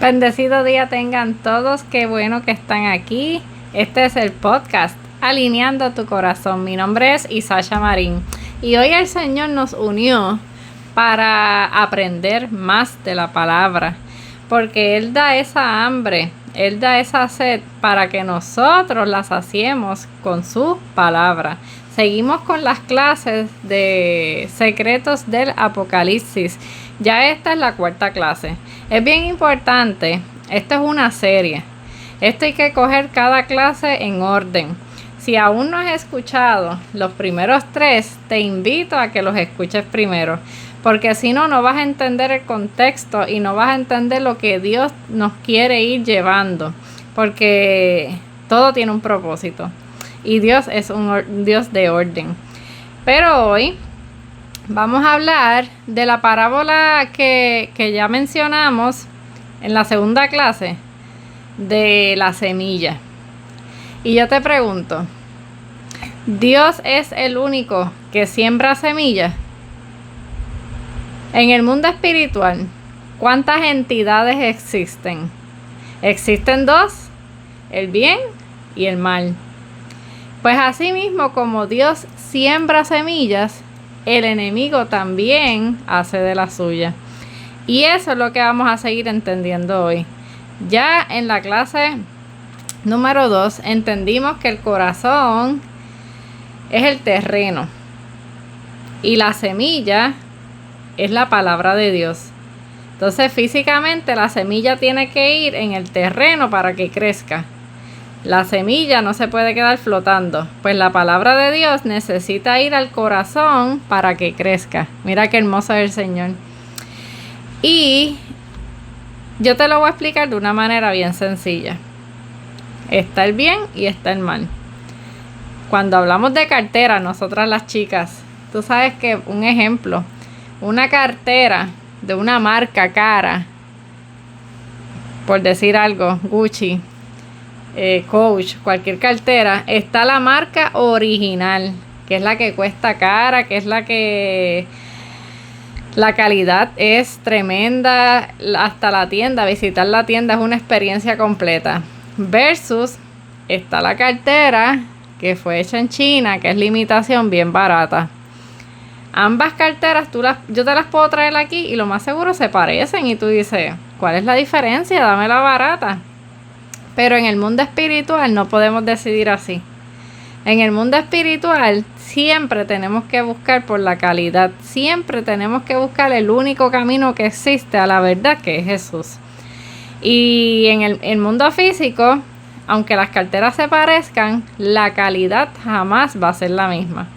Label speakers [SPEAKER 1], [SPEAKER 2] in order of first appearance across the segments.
[SPEAKER 1] Bendecido día tengan todos, qué bueno que están aquí. Este es el podcast Alineando tu Corazón. Mi nombre es Isasha Marín y hoy el Señor nos unió para aprender más de la palabra, porque Él da esa hambre, Él da esa sed para que nosotros la saciemos con su palabra. Seguimos con las clases de secretos del Apocalipsis. Ya esta es la 4ª clase. Es bien importante, esto es una serie. Esto hay que coger cada clase en orden. Si aún no has escuchado los primeros 3, te invito a que los escuches primero. Porque si no, no vas a entender el contexto y no vas a entender lo que Dios nos quiere ir llevando. Porque todo tiene un propósito. Y Dios es un Dios de orden. Pero hoy vamos a hablar de la parábola que ya mencionamos en la 2ª clase de la semilla. Y yo te pregunto, ¿Dios es el único que siembra semillas? En el mundo espiritual, ¿cuántas entidades existen? Existen 2, el bien y el mal. Pues así mismo como Dios siembra semillas, el enemigo también hace de la suya. Y eso es lo que vamos a seguir entendiendo hoy. Ya en la clase número 2 entendimos que el corazón es el terreno y la semilla es la palabra de Dios. Entonces físicamente la semilla tiene que ir en el terreno para que crezca. La semilla no se puede quedar flotando, pues la palabra de Dios necesita ir al corazón para que crezca. Mira qué hermoso es el Señor. Y yo te lo voy a explicar de una manera bien sencilla. Está el bien y está el mal. Cuando hablamos de cartera, nosotras las chicas, tú sabes que un ejemplo, una cartera de una marca cara, por decir algo, Gucci, Coach, cualquier cartera, está la marca original, que es la que cuesta cara, que es la que la calidad es tremenda, hasta la tienda, visitar la tienda es una experiencia completa, versus está la cartera que fue hecha en China, que es la imitación bien barata. Ambas carteras yo te las puedo traer aquí y lo más seguro se parecen y tú dices, ¿cuál es la diferencia? Dame la barata. Pero en el mundo espiritual no podemos decidir así. En el mundo espiritual siempre tenemos que buscar por la calidad. Siempre tenemos que buscar el único camino que existe a la verdad, que es Jesús. Y en el mundo físico, aunque las carteras se parezcan, la calidad jamás va a ser la misma.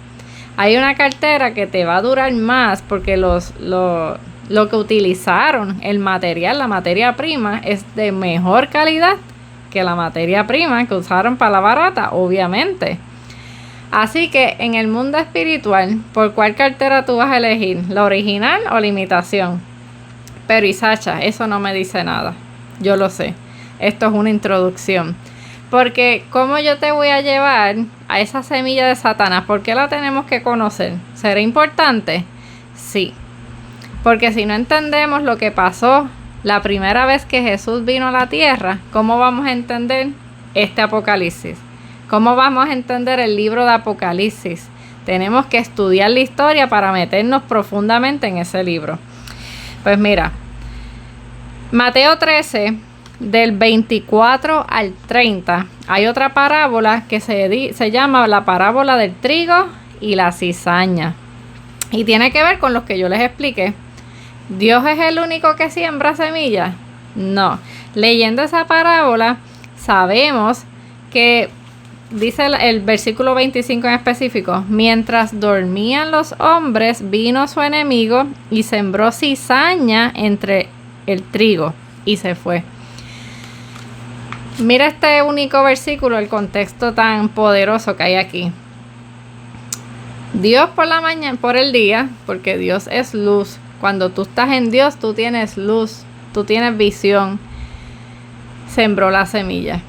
[SPEAKER 1] Hay una cartera que te va a durar más porque lo que utilizaron, el material, la materia prima, es de mejor calidad que la materia prima que usaron para la barata, obviamente. Así que en el mundo espiritual, ¿por cuál cartera tú vas a elegir? ¿La original o la imitación? Pero Isasha, eso no me dice nada. Yo lo sé. Esto es una introducción. Porque ¿cómo yo te voy a llevar a esa semilla de Satanás? ¿Por qué la tenemos que conocer? ¿Será importante? Sí. Porque si no entendemos lo que pasó la primera vez que Jesús vino a la tierra, ¿cómo vamos a entender este Apocalipsis? ¿Cómo vamos a entender el libro de Apocalipsis? Tenemos que estudiar la historia para meternos profundamente en ese libro. Pues mira, Mateo 13, del 24 al 30, hay otra parábola que se llama la parábola del trigo y la cizaña. Y tiene que ver con lo que yo les expliqué. ¿Dios es el único que siembra semillas? No. Leyendo esa parábola, sabemos que dice el versículo 25 en específico: mientras dormían los hombres, vino su enemigo y sembró cizaña entre el trigo y se fue. Mira este único versículo, el contexto tan poderoso que hay aquí. Dios por la mañana, por el día, porque Dios es luz. Cuando tú estás en Dios, tú tienes luz, tú tienes visión. Sembró la semilla.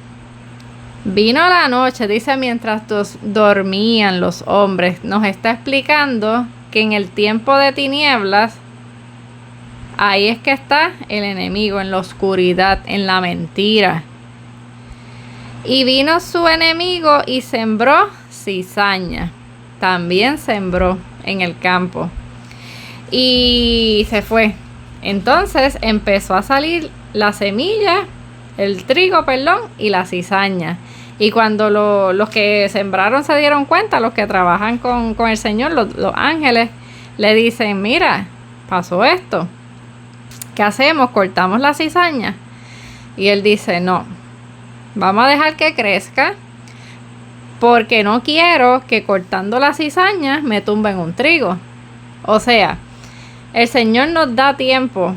[SPEAKER 1] Vino la noche, dice, mientras dormían los hombres. Nos está explicando que en el tiempo de tinieblas Ahí es que está el enemigo, en la oscuridad, en la mentira. Y vino su enemigo y sembró cizaña. También sembró en el campo. Y se fue. Entonces empezó a salir la semilla, el trigo, perdón, y la cizaña. Y cuando los que sembraron se dieron cuenta, los que trabajan con el Señor, los ángeles, le dicen, mira, pasó esto. ¿Qué hacemos? ¿Cortamos la cizaña? Y él dice, no, vamos a dejar que crezca, porque no quiero que cortando la cizaña me tumben un trigo. O sea, el Señor nos da tiempo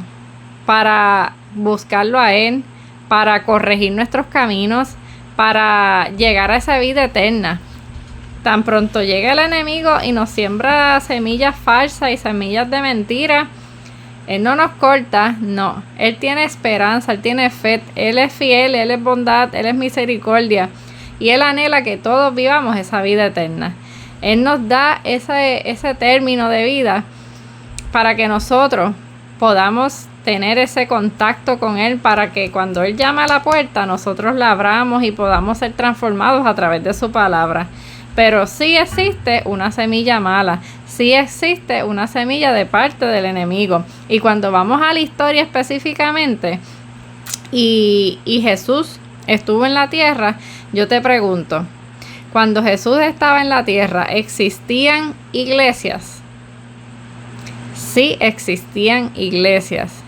[SPEAKER 1] para buscarlo a Él, para corregir nuestros caminos, para llegar a esa vida eterna. Tan pronto llega el enemigo y nos siembra semillas falsas y semillas de mentira, Él no nos corta, no. Él tiene esperanza, Él tiene fe, Él es fiel, Él es bondad, Él es misericordia. Y Él anhela que todos vivamos esa vida eterna. Él nos da ese término de vida para que nosotros podamos tener ese contacto con Él, para que cuando Él llama a la puerta, nosotros la abramos y podamos ser transformados a través de su palabra. Pero sí existe una semilla mala, sí existe una semilla de parte del enemigo. Y cuando vamos a la historia específicamente, y Jesús estuvo en la tierra, yo te pregunto, cuando Jesús estaba en la tierra, ¿existían iglesias? Sí existían iglesias.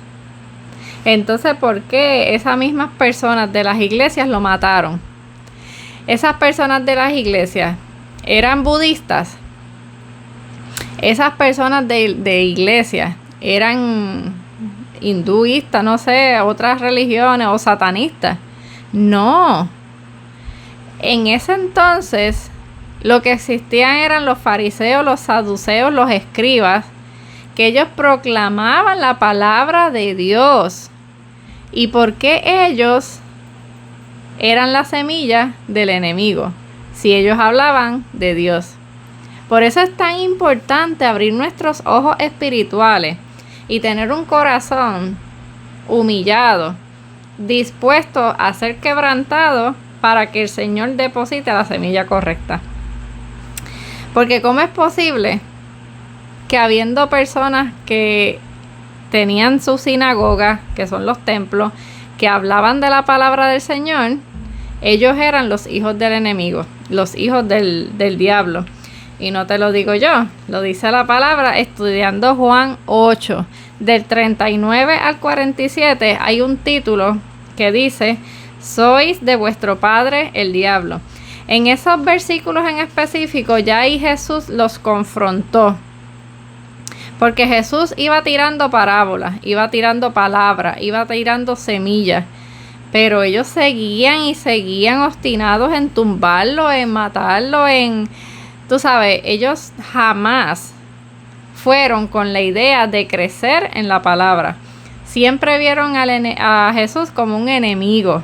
[SPEAKER 1] Entonces, ¿por qué esas mismas personas de las iglesias lo mataron? Esas personas de las iglesias eran budistas. Esas personas de iglesias eran hinduistas, no sé, otras religiones o satanistas. No. En ese entonces, lo que existían eran los fariseos, los saduceos, los escribas, que ellos proclamaban la palabra de Dios. ¿Y por qué ellos eran la semilla del enemigo? Si ellos hablaban de Dios. Por eso es tan importante abrir nuestros ojos espirituales y tener un corazón humillado, dispuesto a ser quebrantado para que el Señor deposite la semilla correcta. Porque ¿cómo es posible que habiendo personas que tenían su sinagoga, que son los templos, que hablaban de la palabra del Señor, ellos eran los hijos del enemigo, los hijos del diablo? Y no te lo digo yo, lo dice la palabra. Estudiando Juan 8, del 39 al 47, hay un título que dice, sois de vuestro padre el diablo. En esos versículos en específico, ya ahí Jesús los confrontó. Porque Jesús iba tirando parábolas, iba tirando palabras, iba tirando semillas. Pero ellos seguían y seguían obstinados en tumbarlo, en matarlo, tú sabes, ellos jamás fueron con la idea de crecer en la palabra. Siempre vieron a Jesús como un enemigo.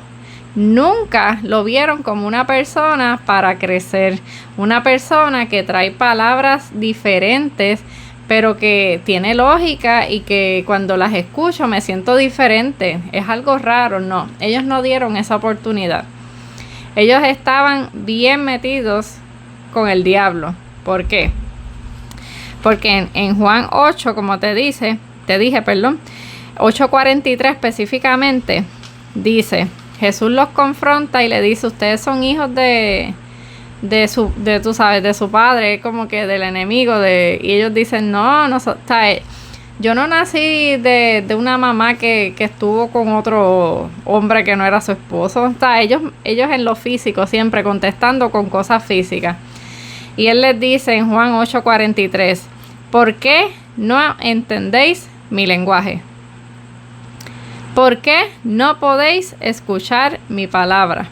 [SPEAKER 1] Nunca lo vieron como una persona para crecer. Una persona que trae palabras diferentes, pero que tiene lógica y que cuando las escucho me siento diferente. Es algo raro. No, ellos no dieron esa oportunidad. Ellos estaban bien metidos con el diablo. ¿Por qué? Porque en Juan 8, como te dije, 8:43 específicamente, dice, Jesús los confronta y le dice, ustedes son hijos de su padre, como que del enemigo, y ellos dicen, no, yo no nací de una mamá que estuvo con otro hombre que no era su esposo. Ellos en lo físico siempre contestando con cosas físicas. Y él les dice en Juan 8:43, ¿por qué no entendéis mi lenguaje? ¿Por qué no podéis escuchar mi palabra?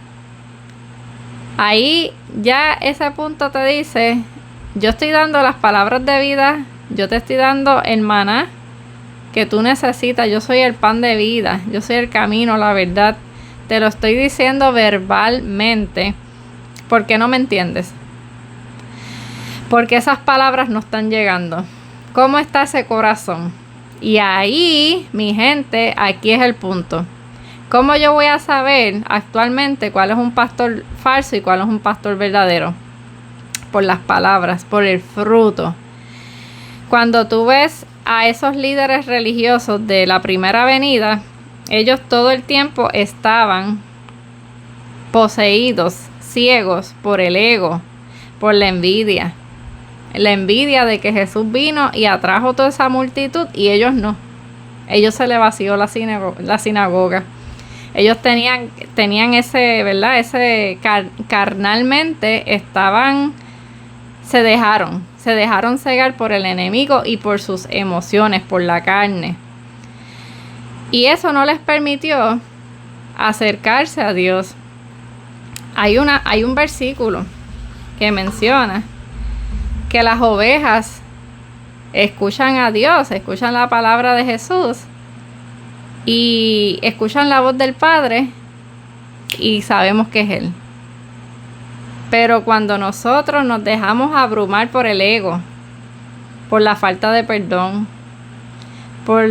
[SPEAKER 1] Ahí ya ese punto te dice, yo estoy dando las palabras de vida, yo te estoy dando el maná que tú necesitas, yo soy el pan de vida, yo soy el camino, la verdad. Te lo estoy diciendo verbalmente. ¿Por qué no me entiendes? Porque esas palabras no están llegando. ¿Cómo está ese corazón? Y ahí, mi gente, aquí es el punto. ¿Cómo yo voy a saber actualmente cuál es un pastor falso y cuál es un pastor verdadero? Por las palabras, por el fruto. Cuando tú ves a esos líderes religiosos de la primera venida, ellos todo el tiempo estaban poseídos, ciegos por el ego, por la envidia. La envidia de que Jesús vino y atrajo toda esa multitud y ellos no. Ellos se les vació la sinagoga. Ellos tenían ese, ¿verdad? Carnalmente se dejaron cegar por el enemigo y por sus emociones, por la carne. Y eso no les permitió acercarse a Dios. Hay un versículo que menciona que las ovejas escuchan a Dios, escuchan la palabra de Jesús y escuchan la voz del Padre y sabemos que es Él. Pero cuando nosotros nos dejamos abrumar por el ego, por la falta de perdón, por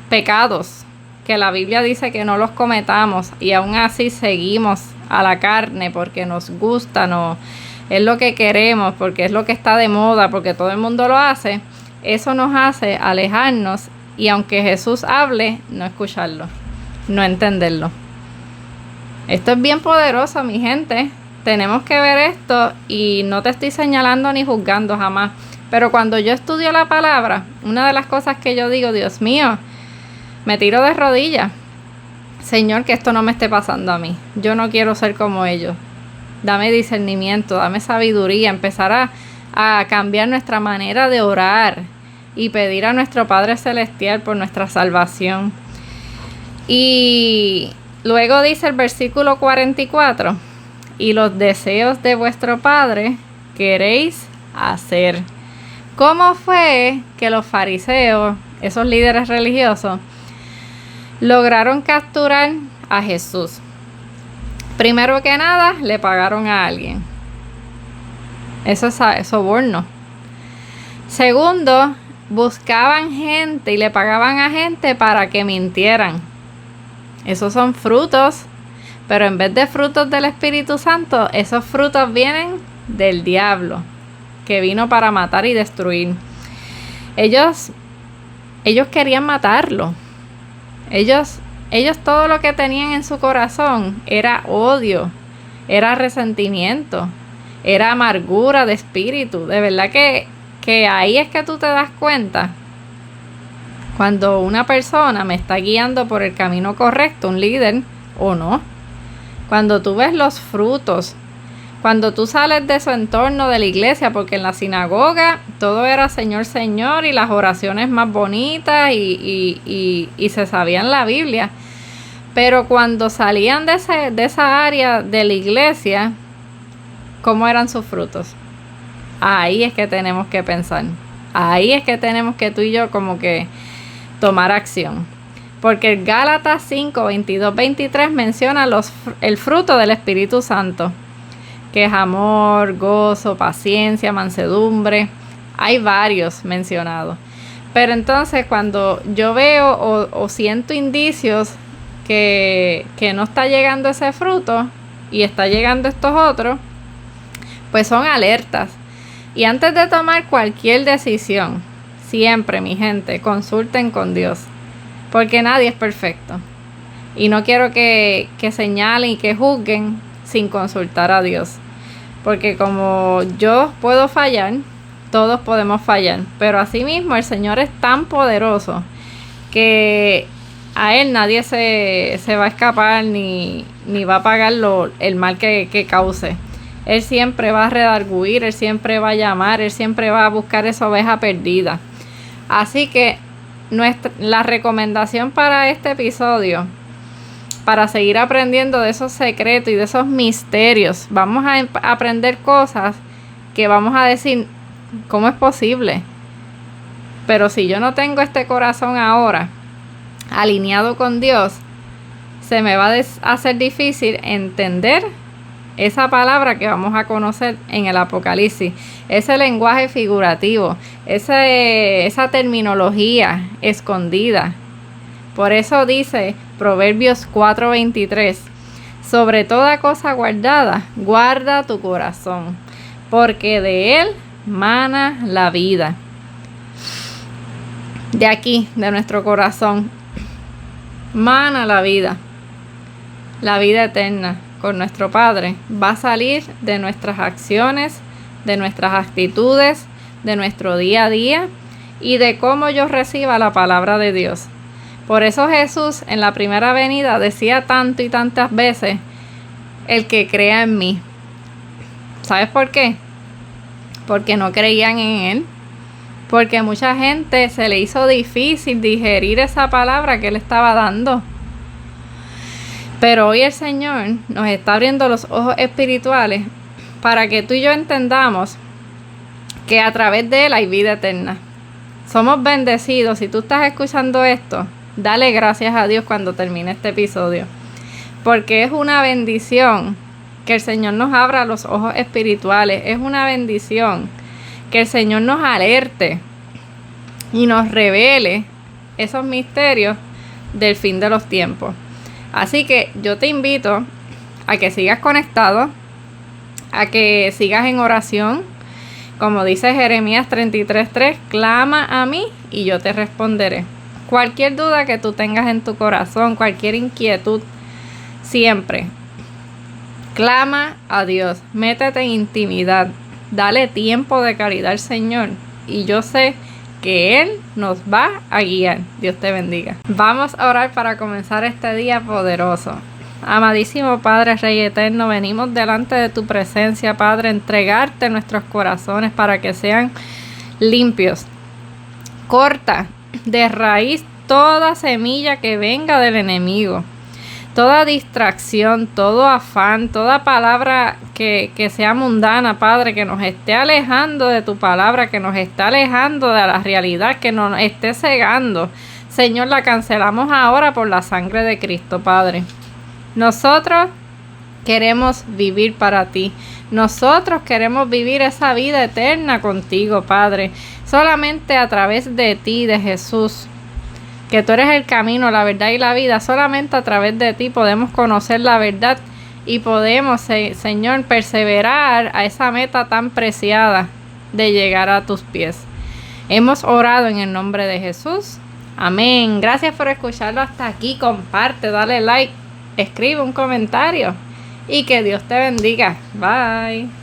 [SPEAKER 1] pecados que la Biblia dice que no los cometamos y aún así seguimos a la carne porque nos gusta, es lo que queremos, porque es lo que está de moda, porque todo el mundo lo hace, eso nos hace alejarnos y aunque Jesús hable, no escucharlo, no entenderlo. Esto es bien poderoso, mi gente. Tenemos que ver esto y no te estoy señalando ni juzgando jamás. Pero cuando yo estudio la palabra, una de las cosas que yo digo, Dios mío, me tiro de rodillas. Señor, que esto no me esté pasando a mí. Yo no quiero ser como ellos. Dame discernimiento, dame sabiduría, empezar a cambiar nuestra manera de orar y pedir a nuestro Padre Celestial por nuestra salvación. Y luego dice el versículo 44, y los deseos de vuestro Padre queréis hacer. ¿Cómo fue que los fariseos, esos líderes religiosos, lograron capturar a Jesús? Primero que nada, le pagaron a alguien. Eso es soborno. Segundo, buscaban gente y le pagaban a gente para que mintieran. Esos son frutos, pero en vez de frutos del Espíritu Santo, esos frutos vienen del diablo, que vino para matar y destruir. Ellos querían matarlo. Ellos todo lo que tenían en su corazón era odio, era resentimiento, era amargura de espíritu. De verdad que ahí es que tú te das cuenta cuando una persona me está guiando por el camino correcto, un líder o no. Cuando tú ves los frutos, cuando tú sales de su entorno de la iglesia, porque en la sinagoga todo era Señor, Señor y las oraciones más bonitas y se sabían la Biblia. Pero cuando salían de esa área de la iglesia, ¿cómo eran sus frutos? Ahí es que tenemos que pensar. Ahí es que tenemos que tú y yo como que tomar acción. Porque el Gálatas 5, 22, 23 menciona el fruto del Espíritu Santo, que es amor, gozo, paciencia, mansedumbre. Hay varios mencionados. Pero entonces cuando yo veo o siento indicios que no está llegando ese fruto y está llegando estos otros, pues son alertas. Y antes de tomar cualquier decisión, siempre, mi gente, consulten con Dios, porque nadie es perfecto. Y no quiero que señalen y que juzguen sin consultar a Dios. Porque como yo puedo fallar, todos podemos fallar. Pero asimismo el Señor es tan poderoso que a Él nadie se va a escapar ni va a pagar el mal que cause. Él siempre va a redarguir, Él siempre va a llamar, Él siempre va a buscar esa oveja perdida. Así que la recomendación para este episodio, para seguir aprendiendo de esos secretos y de esos misterios, vamos a aprender cosas que vamos a decir, ¿cómo es posible? Pero si yo no tengo este corazón ahora alineado con Dios, se me va a hacer difícil entender esa palabra que vamos a conocer en el Apocalipsis, ese lenguaje figurativo, esa terminología escondida. Por eso dice Proverbios 4:23, sobre toda cosa guardada, guarda tu corazón, porque de él mana la vida. De aquí, de nuestro corazón, mana la vida eterna con nuestro Padre. Va a salir de nuestras acciones, de nuestras actitudes, de nuestro día a día y de cómo yo reciba la palabra de Dios. Por eso Jesús en la primera venida decía tanto y tantas veces, el que crea en mí. ¿Sabes por qué? Porque no creían en Él. Porque a mucha gente se le hizo difícil digerir esa palabra que Él estaba dando. Pero hoy el Señor nos está abriendo los ojos espirituales para que tú y yo entendamos que a través de Él hay vida eterna. Somos bendecidos. Si tú estás escuchando esto, dale gracias a Dios cuando termine este episodio. Porque es una bendición que el Señor nos abra los ojos espirituales. Es una bendición que el Señor nos alerte y nos revele esos misterios del fin de los tiempos. Así que yo te invito a que sigas conectado, a que sigas en oración. Como dice Jeremías 33:3, clama a mí y yo te responderé. Cualquier duda que tú tengas en tu corazón, cualquier inquietud, siempre clama a Dios, métete en intimidad, dale tiempo de calidad al Señor y yo sé que Él nos va a guiar. Dios te bendiga. Vamos a orar para comenzar este día poderoso. Amadísimo Padre, Rey eterno, venimos delante de tu presencia, Padre, entregarte nuestros corazones para que sean limpios. Corta de raíz toda semilla que venga del enemigo. Toda distracción, todo afán, toda palabra que sea mundana, Padre, que nos esté alejando de tu palabra, que nos esté alejando de la realidad, que nos esté cegando. Señor, la cancelamos ahora por la sangre de Cristo, Padre. Nosotros queremos vivir para ti. Nosotros queremos vivir esa vida eterna contigo, Padre. Solamente a través de ti, de Jesús, que tú eres el camino, la verdad y la vida. Solamente a través de ti podemos conocer la verdad y podemos, Señor, perseverar a esa meta tan preciada de llegar a tus pies. Hemos orado en el nombre de Jesús. Amén. Gracias por escucharlo hasta aquí. Comparte, dale like, escribe un comentario y que Dios te bendiga. Bye.